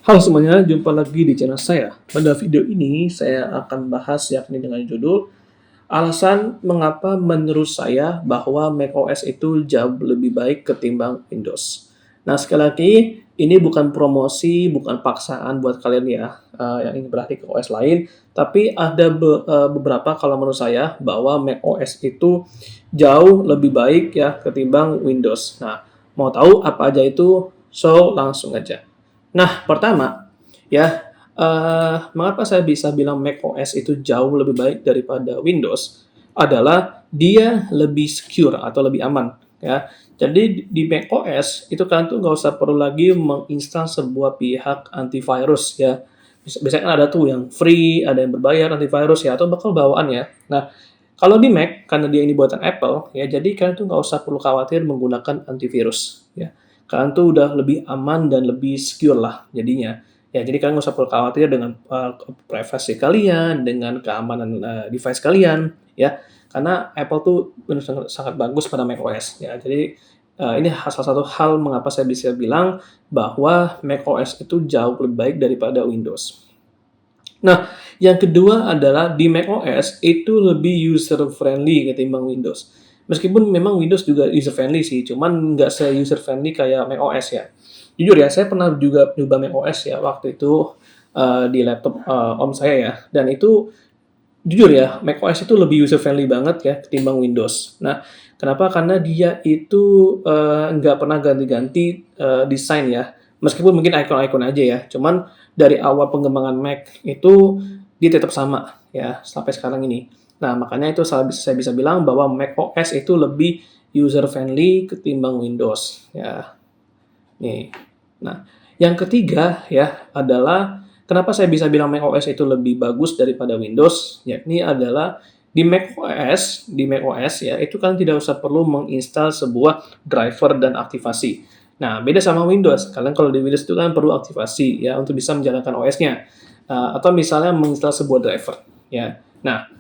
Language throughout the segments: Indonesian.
Halo semuanya, jumpa lagi di channel saya. Pada video ini saya akan bahas yakni dengan judul alasan mengapa menurut saya bahwa macOS itu jauh lebih baik ketimbang Windows. Nah, sekali lagi ini bukan promosi, bukan paksaan buat kalian ya yang ingin beralih ke OS lain, tapi ada beberapa kalau menurut saya bahwa macOS itu jauh lebih baik ya ketimbang Windows. Nah, mau tahu apa aja itu? So, langsung aja. Nah, pertama, ya, mengapa saya bisa bilang macOS itu jauh lebih baik daripada Windows, adalah dia lebih secure atau lebih aman, ya. Jadi di macOS itu kalian tuh nggak usah perlu lagi menginstal sebuah pihak antivirus, ya. Biasanya kan ada tuh yang free, ada yang berbayar antivirus ya, atau bakal bawaan ya. Nah, kalau di Mac, karena dia ini buatan Apple, ya jadi kalian tuh nggak usah perlu khawatir menggunakan antivirus, ya. Kalian tuh udah lebih aman dan lebih secure lah jadinya. Ya, jadi kalian nggak usah perlu khawatir dengan privasi kalian, dengan keamanan device kalian, ya. Karena Apple tuh benar sangat, sangat bagus pada macOS, ya. Jadi ini salah satu hal mengapa saya bisa bilang bahwa macOS itu jauh lebih baik daripada Windows. Nah, yang kedua adalah di macOS itu lebih user friendly ketimbang Windows. Meskipun memang Windows juga user friendly sih, cuman nggak se-user friendly kayak macOS ya. Jujur ya, saya pernah juga nyoba macOS ya waktu itu di laptop om saya ya, dan itu jujur ya, macOS itu lebih user friendly banget ya ketimbang Windows. Nah, kenapa? Karena dia itu nggak pernah ganti-ganti desain ya. Meskipun mungkin icon-icon aja ya. Cuman dari awal pengembangan Mac itu dia tetap sama ya sampai sekarang ini. Nah, makanya itu saya bisa bilang bahwa macOS itu lebih user friendly ketimbang Windows ya. Nih. Nah, yang ketiga ya adalah kenapa saya bisa bilang macOS itu lebih bagus daripada Windows, yakni adalah di macOS ya itu kan tidak usah perlu menginstal sebuah driver dan aktivasi. Nah, beda sama Windows. Kalian kalau di Windows itu kan perlu aktivasi ya untuk bisa menjalankan OS-nya. Atau misalnya menginstal sebuah driver ya. Nah,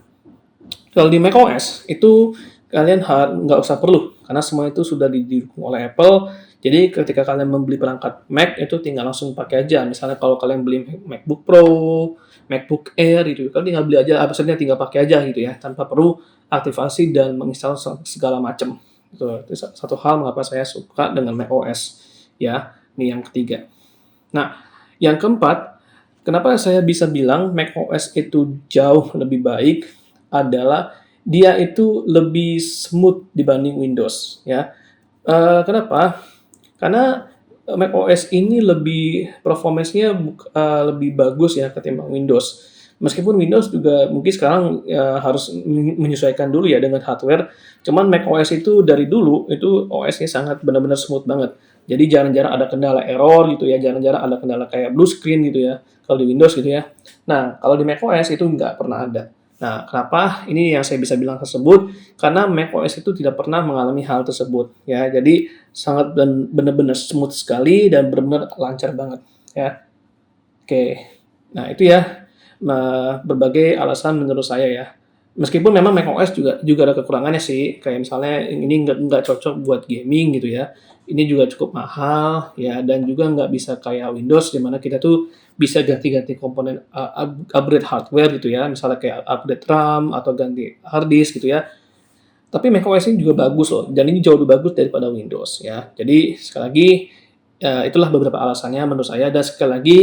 kalau di macOS itu kalian nggak usah perlu karena semua itu sudah didukung oleh Apple. Jadi ketika kalian membeli perangkat Mac itu tinggal langsung pakai aja. Misalnya kalau kalian beli MacBook Pro, MacBook Air gitu, kalian tinggal beli aja, maksudnya tinggal pakai aja gitu ya, tanpa perlu aktivasi dan menginstal segala macam. Itu satu hal mengapa saya suka dengan macOS. Ya, ini yang ketiga. Nah, yang keempat, kenapa saya bisa bilang macOS itu jauh lebih baik adalah dia itu lebih smooth dibanding Windows ya. Kenapa? Karena macOS ini lebih performance-nya lebih bagus ya ketimbang Windows. Meskipun Windows juga mungkin sekarang ya, harus menyesuaikan dulu ya dengan hardware. Cuman macOS itu dari dulu itu OS-nya sangat benar-benar smooth banget. Jadi jarang-jarang ada kendala error gitu ya, jarang-jarang ada kendala kayak blue screen gitu ya. Kalau di Windows gitu ya. Nah, kalau di macOS itu nggak pernah ada. Nah, kenapa ini yang saya bisa bilang tersebut? Karena macOS itu tidak pernah mengalami hal tersebut ya. Jadi sangat benar-benar smooth sekali dan benar-benar lancar banget ya. Oke. Nah, itu ya berbagai alasan menurut saya ya. Meskipun memang macOS juga ada kekurangannya sih, kayak misalnya ini nggak cocok buat gaming gitu ya. Ini juga cukup mahal ya dan juga nggak bisa kayak Windows di mana kita tuh bisa ganti-ganti komponen upgrade hardware gitu ya, misalnya kayak upgrade RAM atau ganti hard disk gitu ya. Tapi macOS ini juga bagus loh, dan ini jauh lebih bagus daripada Windows ya. Jadi sekali lagi itulah beberapa alasannya menurut saya dan sekali lagi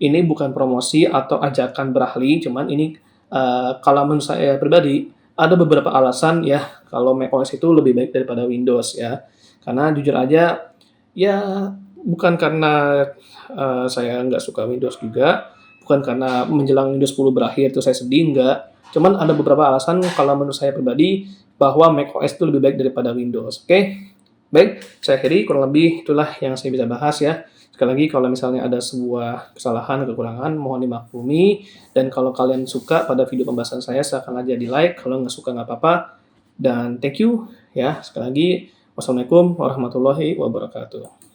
ini bukan promosi atau ajakan berahli, cuman ini kalau menurut saya pribadi ada beberapa alasan ya kalau macOS itu lebih baik daripada Windows ya. Karena jujur aja ya bukan karena saya nggak suka Windows juga, bukan karena menjelang Windows 10 berakhir itu saya sedih, enggak. Cuman ada beberapa alasan kalau menurut saya pribadi bahwa macOS itu lebih baik daripada Windows. Oke? Baik, saya akhiri kurang lebih itulah yang saya bisa bahas ya. Sekali lagi kalau misalnya ada sebuah kesalahan, kekurangan, mohon dimaklumi. Dan kalau kalian suka pada video pembahasan saya, silahkan aja di like. Kalau nggak suka nggak apa-apa. Dan thank you ya. Sekali lagi, wassalamualaikum warahmatullahi wabarakatuh.